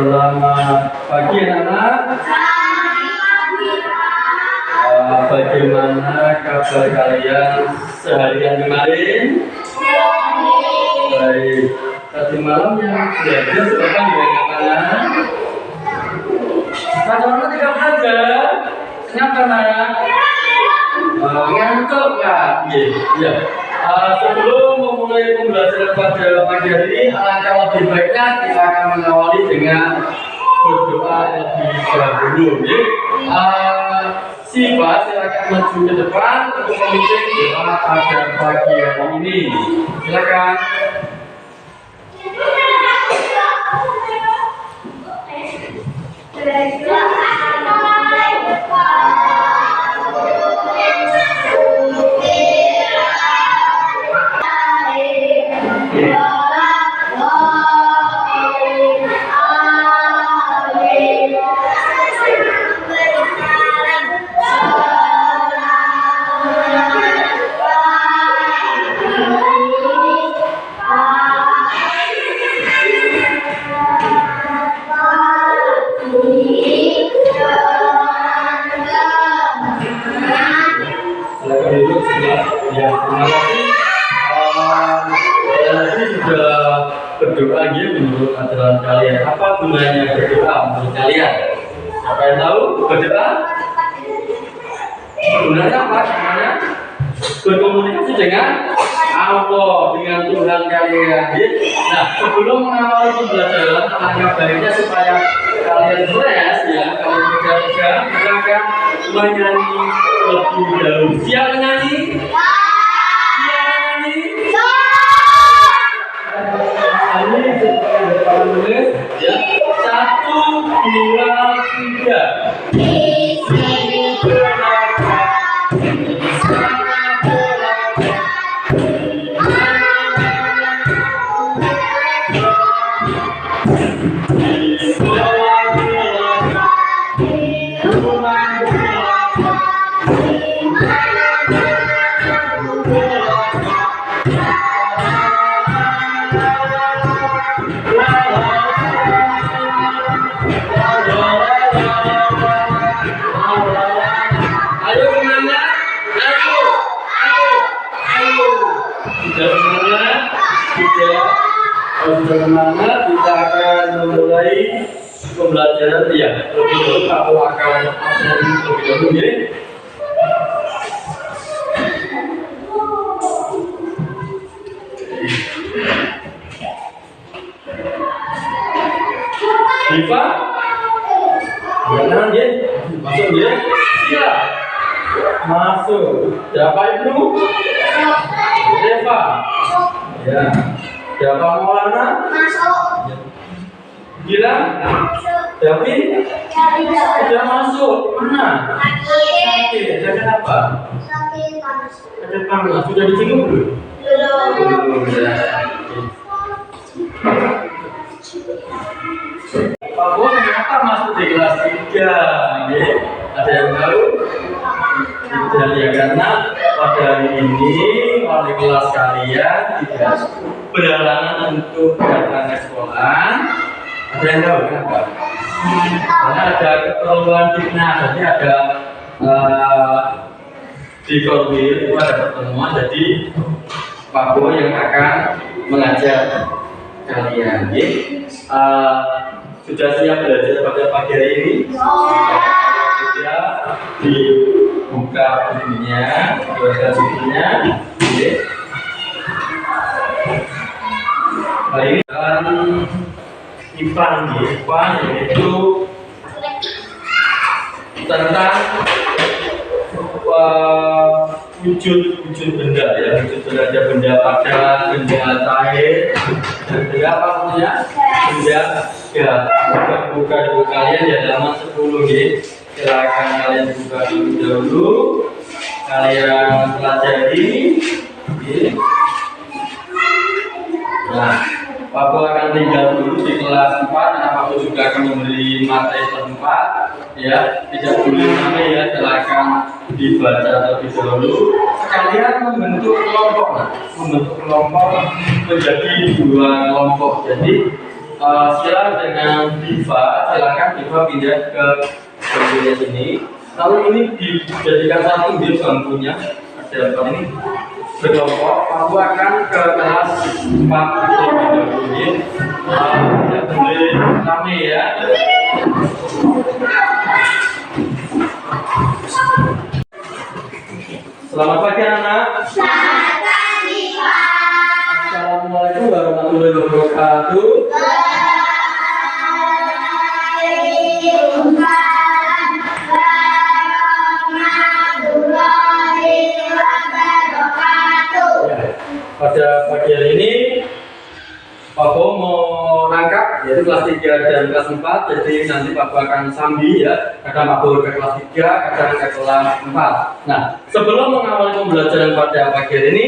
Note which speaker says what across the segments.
Speaker 1: Selamat pagi anak-anak. Bagaimana kabar kalian seharian kemarin? Baik. Tadi malam yang belajar sebentar dengan anak-anak. Anak-anak tidak belajar. Kenapa anak? Ngantuk kan? Iya. Sebelum memulai pembelajaran pada pagi hari ini, alangkah lebih baiknya kita akan mengawali dengan berdoa lebih dahulu. Siva, silakan maju ke depan untuk memimpin doa pada pagi hari ini. Silakan. Berdoa menurut ajaran kalian. Apa gunanya berdoa menurut kalian? Siapa yang tahu berdoa? Gunanya apa? Gunanya berkomunikasi dengan Allah, dengan Tuhan kalian. Nah, sebelum mengawali pembelajaran, alangkah baiknya supaya kalian fresh ya, kalian kerja, kita akan menyanyi lebih dahulu. Siap menyanyi? Siap menyanyi? Ini depan menulis ya. 1, 2, 3. Di sini berada, di sana berada, di bawah berada, di rumah berada, di mana berada. Sudah semangat, kita akan memulai pembelajaran ya. Lebih dulu aku akan lebih dahulu ya. Diva, jangan ya, masuk ya. Iya, masuk. Siapa itu? Deva. Ya. Siapa Maulana? Masuk. Gila? David? Sudah masuk. Mana? Sakit. Sakit apa? Sakit panas. Sakit panas. Sudah dicinggung belum? Belum. Ya. Pak Bo, kenapa masuk di kelas 3? Ada yang tahu? Jadi karena pada hari ini wali kelas kalian tidak berhalangan untuk datang ke sekolah. Ada yang tahu kenapa? Karena ada keperluan dinas, jadi ada di Korwil itu ada pertemuan, jadi Pak Bo yang akan mengajar kalian. Sudah siap belajar pada pagi hari ini? Sudah dibuka bukunya, dibaca bukunya. Hari ini akan IPA yaitu tentang wujud benda ya, wujud benda padat, benda cair, dan benda apa namanya? Benda ya. Buka buku kalian di halaman 10 ya. Silakan kalian buka dulu, kalian pelajari. Nah, Pak Bo akan tinggal dulu di kelas 4 karena Pak Bo juga akan memberi materi tempat ya, tidak boleh sampai ya, silakan dibaca terlebih dahulu. Sekalian membentuk kelompok menjadi 2 kelompok. Jadi Sila dengan Diva, silakan Diva pindah ke bagian sini. Lalu ini dijadikan satu dia bangkunya, ada apa ini berkelompok. Aku akan ke kelas 4 terlebih dahulu. Tidak boleh rame ya. Selamat pagi anak.
Speaker 2: Selamat pagi Pak.
Speaker 1: Assalamualaikum warahmatullahi wabarakatuh.
Speaker 2: Waalaikumsalam warahmatullahi wabarakatuh.
Speaker 1: Ya, pada pagi hari ini Pak Bo mau rangkap yaitu kelas 3 dan kelas 4. Jadi nanti Pak Bo akan sambi ya, kadang Pak Bo ke kelas 3, kadang ke kelas 4. Nah, sebelum mengawali pembelajaran pada pagi hari ini,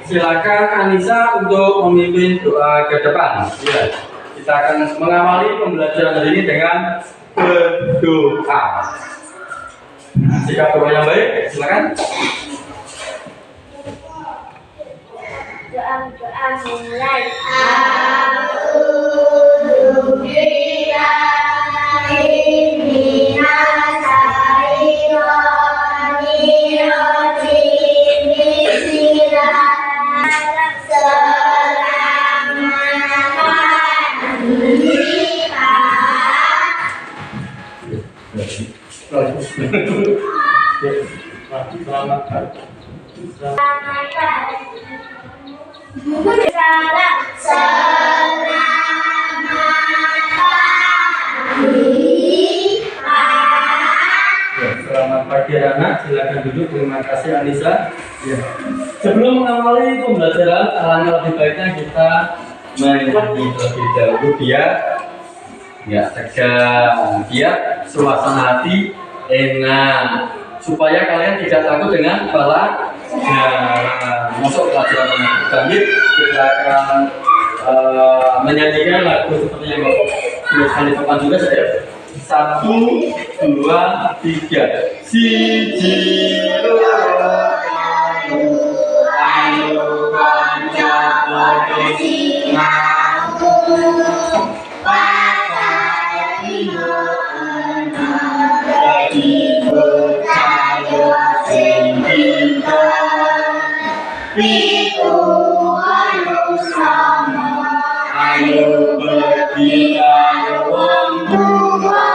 Speaker 1: silakan Anissa untuk memimpin doa ke depan. Ya, kita akan mengawali pembelajaran hari ini dengan berdoa. Sikap doa yang baik, silakan.
Speaker 2: Doa mulai. A'udzu billahi minas syaitonir rajim.
Speaker 1: Selamat pagi. Selamat pagi anak, silakan duduk. Terima kasih Anissa. Ya. Sebelum mengawali pembelajaran, alangkah lebih baiknya kita menyanyi terlebih dahulu biar nggak tegang, biar suasana hati enak, supaya kalian tidak takut dengan bala. Nah, masuk pelajaran mengenai kita akan menyanyikan lagu seperti yang tuliskan di depan juga saya. 1, 2, 3. Siji loro ayo kanca padha sinau patino ana dadi percaya sing pinter pitu ayo sama ayo bertiga wong tua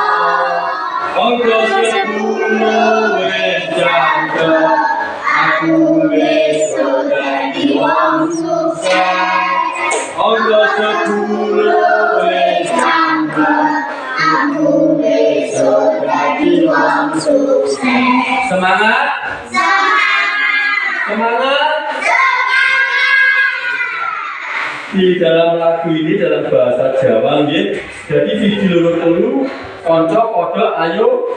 Speaker 1: ongko sepuluh wis jangkep aku besok dadi wong sukses ongko sepuluh wis jangkep aku besok dadi wong sukses. Semangat, semangat. Di dalam lagu ini dalam bahasa Jawa nggih. Jadi video telu konco podo ayo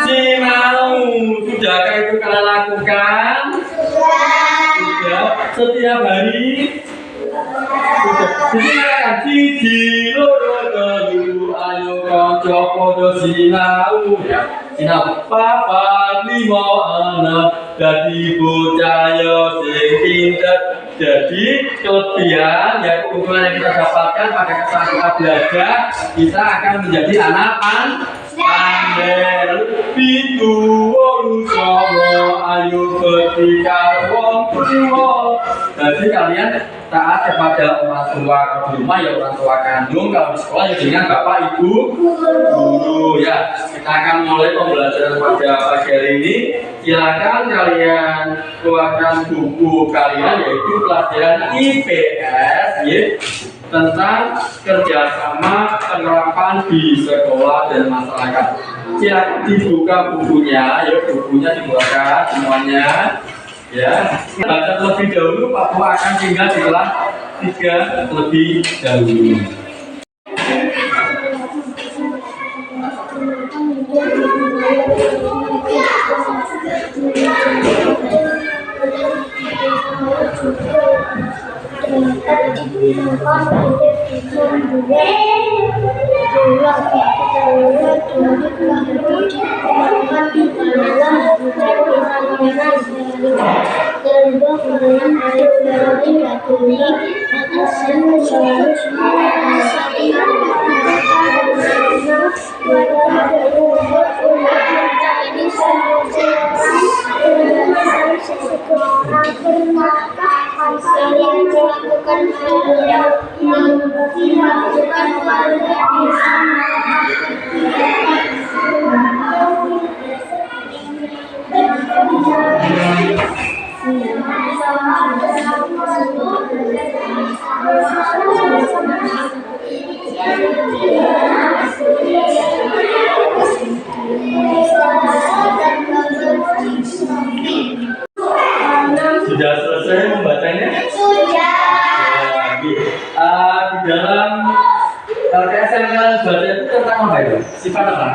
Speaker 1: sinau. Sudahkah itu kalian lakukan? Sudah. Setiap hari? Sudah. Jadi kalian siji loro telu ayo konco podo sinau ya. Sinau papat lima anak dadi bocah yo sing pinter. Jadi kelebihan ya keuntungan yang kita dapatkan pada saat kita belajar, kita akan menjadi anak pandai. Lalu pitu wolu songo ayo ketika wong tua. Jadi kalian taat kepada orang tua di rumah ya orang tua kandung, kalau di sekolah ya dengan bapak ibu guru ya. Kita akan mulai pembelajaran pada pagi hari ini. Silakan kalian keluarkan buku kalian yaitu pelajaran IPS ya, tentang kerjasama penerapan di sekolah dan masyarakat. Silakan dibuka bukunya, ya bukunya dibuka semuanya. Ya, baca terlebih dahulu, Pak Bu akan tinggal di kelas 3 terlebih dahulu. Sudah selesai membacanya?
Speaker 2: Sudah.
Speaker 1: Di dalam LKS yang kalian baca itu tentang apa itu? Sifat apa?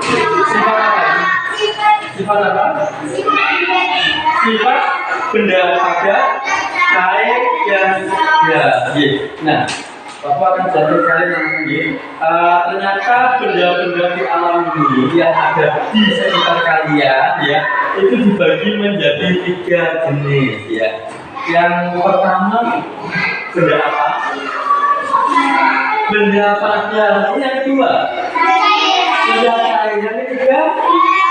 Speaker 1: Sifat apa? Sifat apa? Sifat benda pada cair dan gas. Nah, Bapak akan jelasin kalian nanti. Ternyata benda-benda di alam ini yang ada di sekitar kalian ya, itu dibagi menjadi 3 jenis ya. Yang pertama benda apa? Benda padat. Yang kedua benda cair. Yang ketiga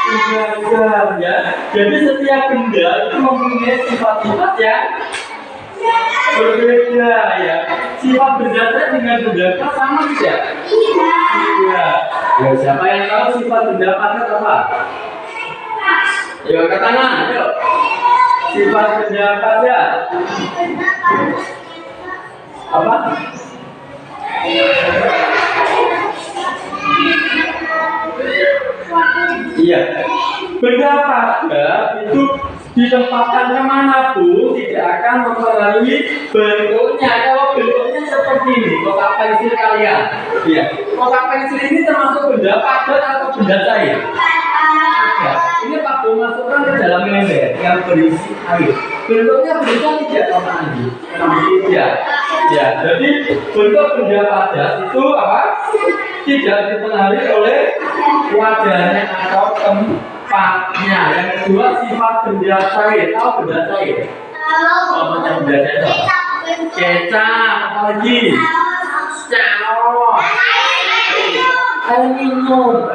Speaker 1: benda gas ya. Jadi setiap benda itu mempunyai sifat-sifat yang berbeda ya. Sifat benda cair dengan benda gas sama tidak? Iya. Ya, siapa yang tahu sifat benda padat apa? Ayo angkat tangan, ayo. Sifat benda padat apa? Iya, benda padat itu ditempatkan kemanapun tidak akan mempengaruhi bentuknya. Kalau bentuknya seperti ini, kotak pensil kalian, ya, kotak pensil ini termasuk benda padat atau benda cair? Ya, ini Pak Bu masukkan ke dalam ember yang berisi air. Bentuknya berubah tidak sama Andi? Tidak. Ya, jadi bentuk benda padat itu apa? Tidak dipengaruhi oleh wadahnya atau tempatnya. Yang kedua sifat benda cair. Tahu benda cair? Kalau macam benda cair apa? Kecap, apa lagi? Caos, air minum,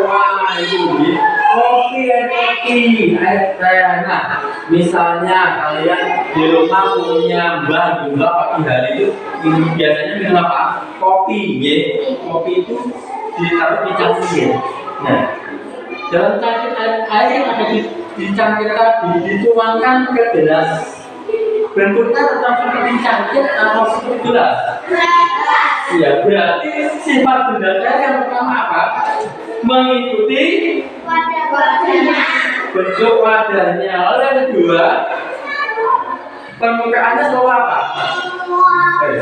Speaker 1: wah itu kopi, air teh. Nah, misalnya kalian di rumah punya mbah pagi hari itu biasanya minum apa? Kopi, ya. Kopi itu ditaruh di cangkir. Nah, dalam cangkir air yang ada di cangkir tadi dituangkan ke gelas. Bentuknya tetap seperti cangkir atau seperti gelas? Ya, berarti sifat benda cair yang pertama apa? Mengikuti
Speaker 2: Wadahnya.
Speaker 1: bentuk wadahnya. Lalu yang kedua, permukaannya selalu apa?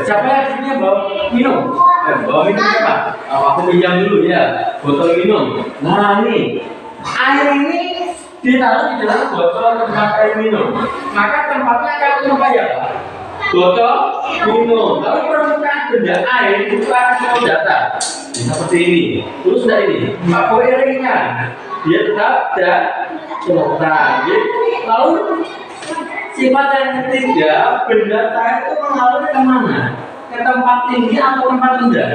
Speaker 1: Siapa yang disini bawa minum? Bawa minum siapa? Aku pinjam dulu ya, botol minum. Nah ini, air ini ditaruh di dalam botol tempat air minum. Maka tempatnya akan apa ya? Botol minum. Lalu permukaan benda air itu akan selalu datar. Seperti ini. Terus dari ini, apa iringnya? Dia tetap datar. Lalu sifat yang ketiga, benda cair itu mengalir kemana? Ke tempat tinggi atau tempat rendah?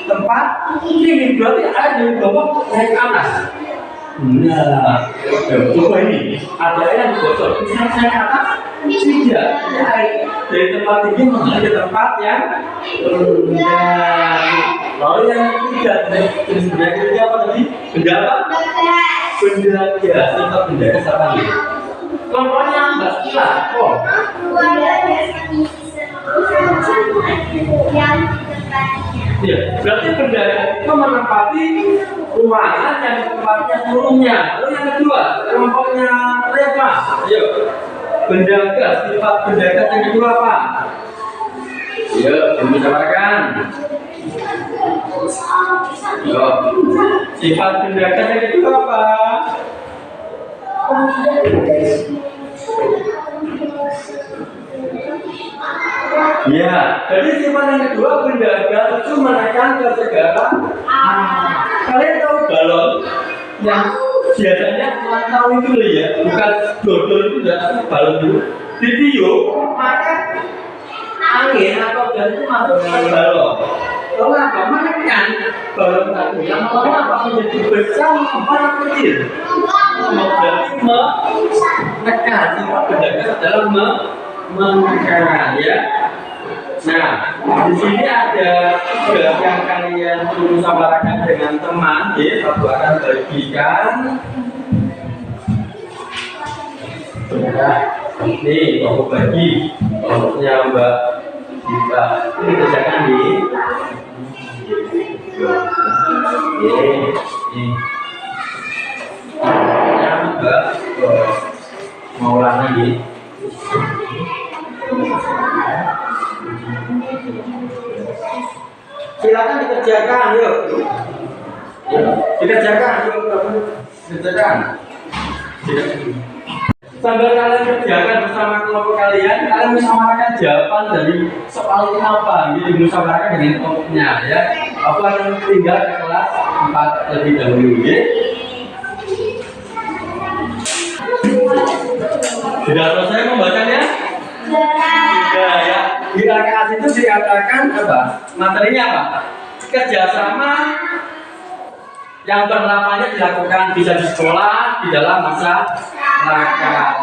Speaker 1: Tempat tinggi, berarti air dari bawah naik ke atas. Nah, coba ini, ada air yang bocor, bisa naik ke atas? Tidak, air dari tempat tinggi mengalir ke tempat yang rendah. Lalu yang ketiga, jenis benda ketiga apa tadi? Benda apa? Benda gas, sifat benda gas apa nih? Kelompoknya Mbak Ila, oh. Ya, berarti benda itu menempati ruangan yang tempatnya seluruhnya. Lalu yang kedua, kelompoknya Reva. Ayo, benda gas, sifat benda gas yang kedua apa? Ayo, dimusawarkan. Ayo, sifat benda gas yang kedua apa? Ya, jadi sifat yang kedua benda gas itu menekan ke segala. Kalian tahu balon yang biasanya ulang tahun itu loh ya, bukan dodol itu enggak balon dulu ditiup, maka angin atau gas itu masuk ke balon. Lalu apa? Menekan balon tadi yang lama apa menjadi besar apa kecil? Berarti menekan sifat benda dalam menekan ya. Nah, di sini ada juga yang kalian perlu sampaikan dengan teman, ya. Aku akan bagikan. Ya, ini aku bagi kelompoknya Mbak Diva. Ini kerjakan nih. Ini. Ya, Mbak Maulana nih. Silakan dikerjakan, yuk. Dikerjakan, yuk. Dikerjakan. Sambil kalian kerjakan bersama kelompok kalian musyawarahkan jawaban dari soal ini apa, gitu. Musyawarahkan dengan kelompoknya, ya. Aku akan tinggal ke kelas 4 lebih dahulu, ya. Sudah selesai membacanya? Sudah, ya. Di RKS itu dikatakan apa? Materinya apa? Kerjasama yang berlapannya dilakukan bisa di sekolah, di dalam masa masyarakat.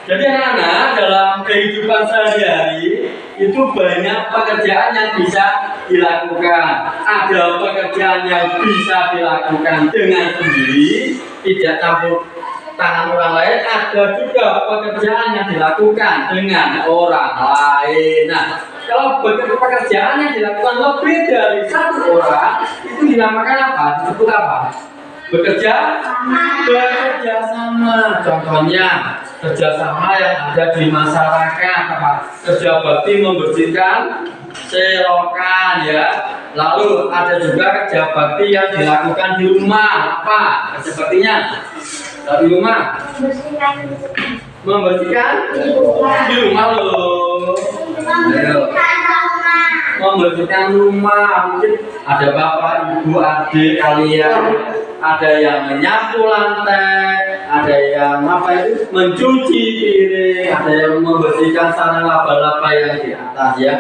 Speaker 1: Jadi anak-anak dalam kehidupan sehari-hari itu banyak pekerjaan yang bisa dilakukan. Ada pekerjaan yang bisa dilakukan dengan sendiri, tidak campur tangan orang lain. Ada juga pekerjaan yang dilakukan dengan orang lain. Nah, kalau pekerjaan yang dilakukan lebih dari satu orang, itu dinamakan apa? Disebut apa? Bekerja sama. Contohnya kerjasama yang ada di masyarakat, apa? Kerja bakti membersihkan selokan, ya. Lalu ada juga kerja bakti yang dilakukan di rumah, apa? Sepertinya di rumah membersihkan di rumah loh. Membersihkan rumah, mungkin ada bapak, ibu, adik kalian, ada yang menyapu lantai, ada yang apa itu mencuci piring, ada yang membersihkan sarang laba-laba yang di atas, ya.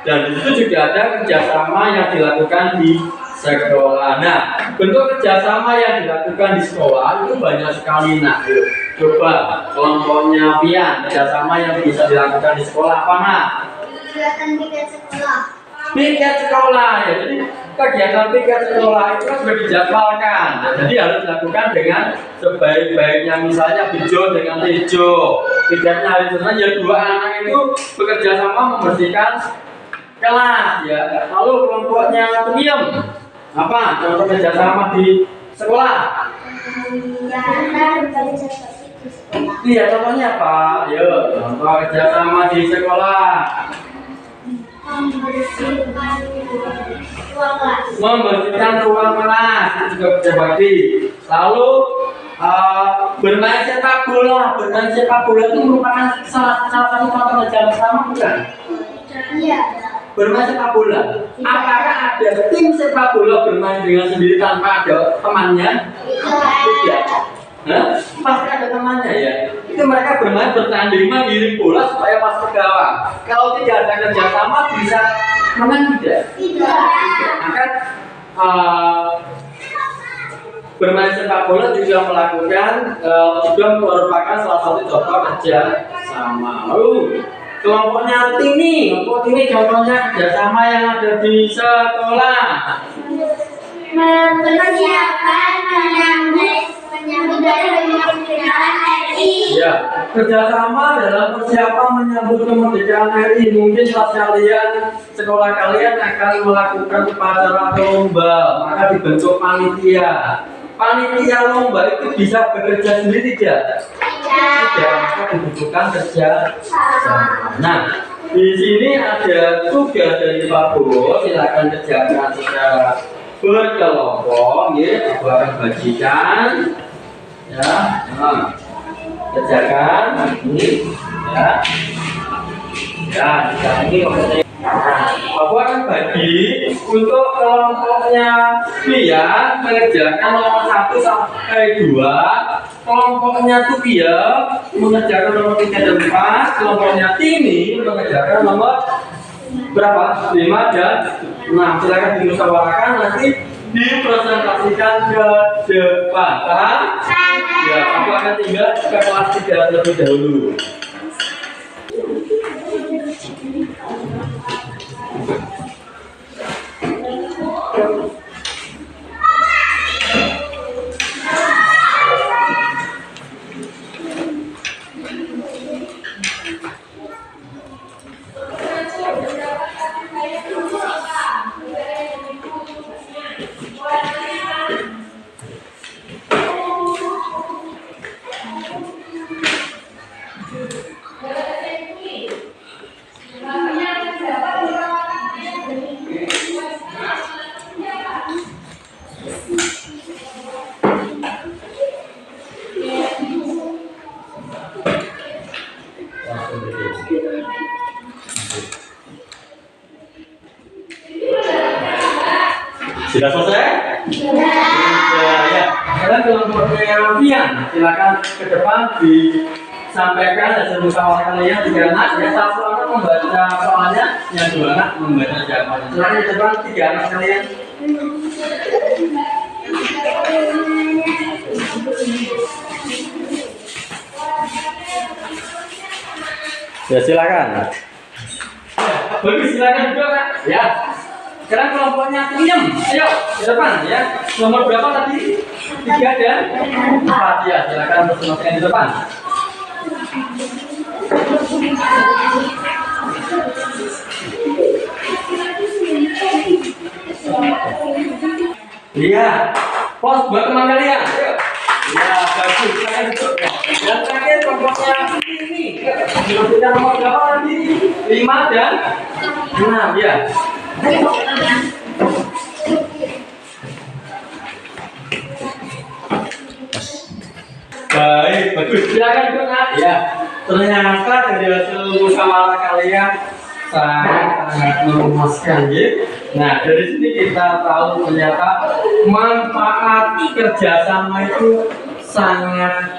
Speaker 1: Dan di situ juga ada kerjasama yang dilakukan di sekolah. Nah, bentuk kerjasama yang dilakukan di sekolah itu banyak sekali. Nah, yuk, coba kelompoknya Pian, kerjasama yang bisa dilakukan di sekolah apa, Nak?
Speaker 2: Kegiatan piket sekolah.
Speaker 1: Piket sekolah, ya. Jadi kegiatan piket sekolah itu kan sudah dijadwalkan. Nah, jadi harus dilakukan dengan sebaik-baiknya. Misalnya Bejo dengan Tejo. Piketnya hari Senin, ya, dua anak itu bekerja sama membersihkan kelas, ya. Lalu kelompoknya Tuyem apa contoh kerjasama di sekolah? Iya, contohnya apa? Yuk, contoh kerjasama di sekolah. Membersihkan ruang kelas itu juga kerja bakti. Lalu bermain sepak bola. Bermain sepak bola itu merupakan salah satu contoh kerja bersama, bukan?
Speaker 2: Iya.
Speaker 1: Bermain sepak bola. Apakah ada tim sepak bola bermain dengan sendiri tanpa ada temannya? Tidak. Nah, pasti ada temannya, ya. Itu mereka bermain bertanding menggiring bola supaya masuk ke gawang. Kalau tidak ada kerjasama bisa menang tidak?
Speaker 2: Tidak.
Speaker 1: Maka bermain sepak bola juga melakukan juga merupakan salah satu contoh kerja sama. Lalu kelompoknya Tini, kelompok Tini contohnya kerjasama yang ada di sekolah.
Speaker 2: Mempersiapkan menyambut dari kemerdekaan RI.
Speaker 1: Ya, kerjasama dalam persiapan menyambut kemerdekaan RI. Mungkin saat kalian sekolah kalian akan melakukan upacara lomba, maka dibentuk panitia. Panitia lomba itu bisa bekerja sendiri tidak? Tidak, maka dibutuhkan kerja sama. Nah, di sini ada tugas dari Pak Bowo, silakan kerjakan secara berkelompok, ya. Aku akan bagikan, ya. Nah, kerjakan ini, ya. Ya, ini Bapak akan bagi untuk kelompoknya Pia mengerjakan nomor 1 sampai 2, kelompoknya Tupia mengerjakan nomor 3 dan 4, kelompoknya Tini mengerjakan nomor berapa? 5 dan 6. Silakan dimusyawarahkan, nanti dipresentasikan ke depan. Paham? Ya, aku akan tinggal ke kelas 3 terlebih dahulu. Sudah selesai? Ya. Sekarang kelompoknya Pian, silakan ke depan disampaikan hasil musyawarah kalian 3 anak. Ya, 1 anak membaca soalnya, yang 2 anak membaca jawabannya. Silakan ke depan 3 anak kalian. Ya, silakan. Bagus, silakan duduk, Kak. Ya. Sekarang kelompoknya Tuyem, ayo ke depan ya. Nomor berapa tadi? 3 dan 4 ya. Silakan bersama-sama di depan. Iya, pos buat teman kalian. Ayo. Ya, bagus. Silakan duduk. Dan terakhir kelompoknya ini. Kelompoknya nomor berapa tadi? 5 dan 6 ya. Baik, bagus. Silakan duduk, Nak. Ya, ternyata dari hasil musyawarah kalian sangat memuaskan, ya. Nah, dari sini kita tahu ternyata manfaat kerjasama itu sangat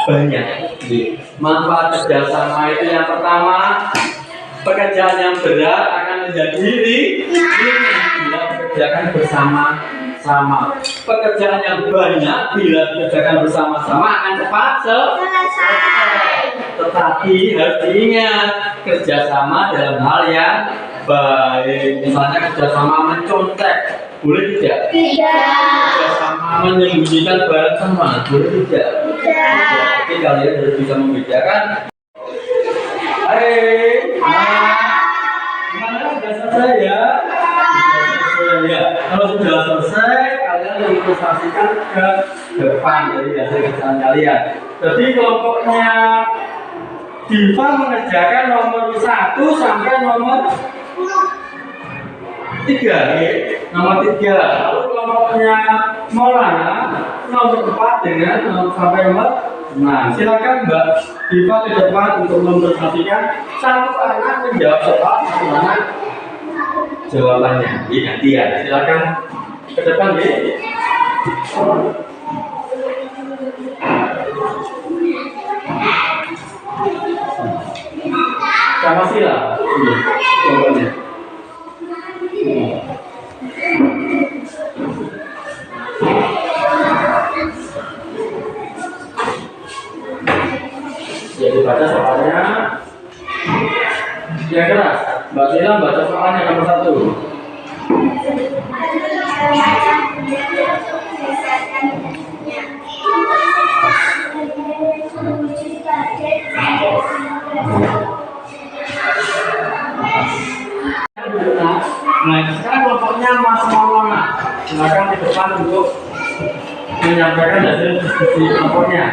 Speaker 1: banyak. Manfaat kerjasama itu yang pertama, pekerjaan yang berat akan menjadi ringan bila dikerjakan bersama-sama. Pekerjaan yang banyak bila dikerjakan bersama-sama akan cepat selesai. Tetapi harus diingat, kerjasama dalam hal yang baik. Misalnya kerjasama mencontek, boleh tidak?
Speaker 2: Tidak.
Speaker 1: Kerjasama menyembunyikan barang teman, boleh tidak? Tidak. Jadi kalian harus bisa membedakan. Hai, gimana? Sudah selesai ya? Ya. Kalau sudah selesai, kalian investasikan ke depan dari hasil kerjaan kalian. Jadi kelompoknya Diva mengerjakan nomor 1 sampai nomor 3, ya? Nomor 3. Lalu kelompoknya Maulana nomor 4 dengan sampai nomor. Nah, silakan Mbak Diva ke depan untuk mempresentasikan. 1 anak menjawab soal, 1 anak jawabannya. Nanti ya, silakan ke depan ya. Sama sila, jawabannya. Ya, dibaca soalnya yang keras. Mbak Sila baca soalnya nomor 1. Nah, sekarang kelompoknya Mas Maulana. Silakan di depan untuk menyampaikan hasil diskusi kelompoknya.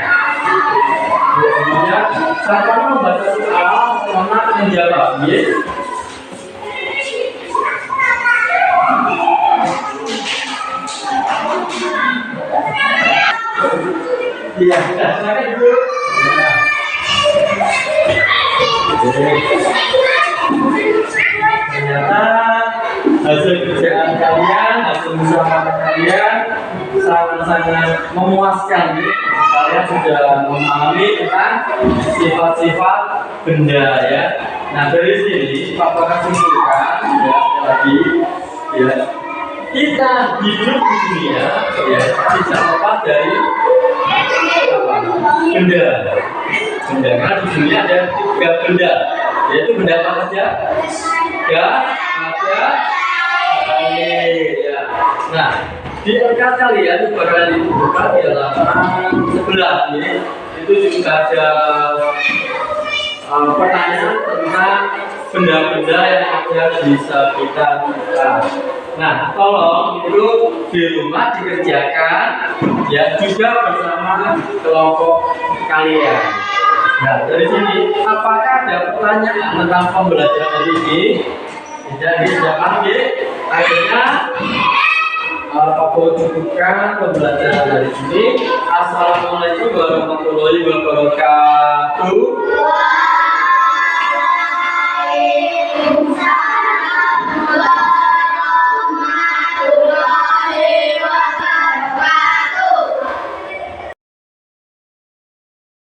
Speaker 1: Semuanya, silakan membaca soal, sama menjawab, ya. Iya, sudah, silakan dulu. ternyata hasil kerjaan kalian, hasil usaha kalian sangat-sangat memuaskan. Kalian sudah memahami tentang sifat-sifat benda ya. Nah dari sini Papa akan simpulkan ya sekali lagi ya, kita hidup di dunia ya tidak lepas dari apa? Benda. Karena di dunia ada 3 benda, yaitu benda apa saja? Gas, ada air ya. Nah di angka kalian pada dibuka di halaman 11 ini itu juga ada pertanyaan tentang benda-benda yang ada bisa kita buka. Nah, tolong itu di rumah dikerjakan ya juga bersama kelompok kalian. Nah, dari sini apakah ada pertanyaan tentang pembelajaran hari ini? Jadi silakan ya. Akhirnya Aku cukupkan pembelajaran hari ini. Assalamualaikum warahmatullahi wabarakatuh.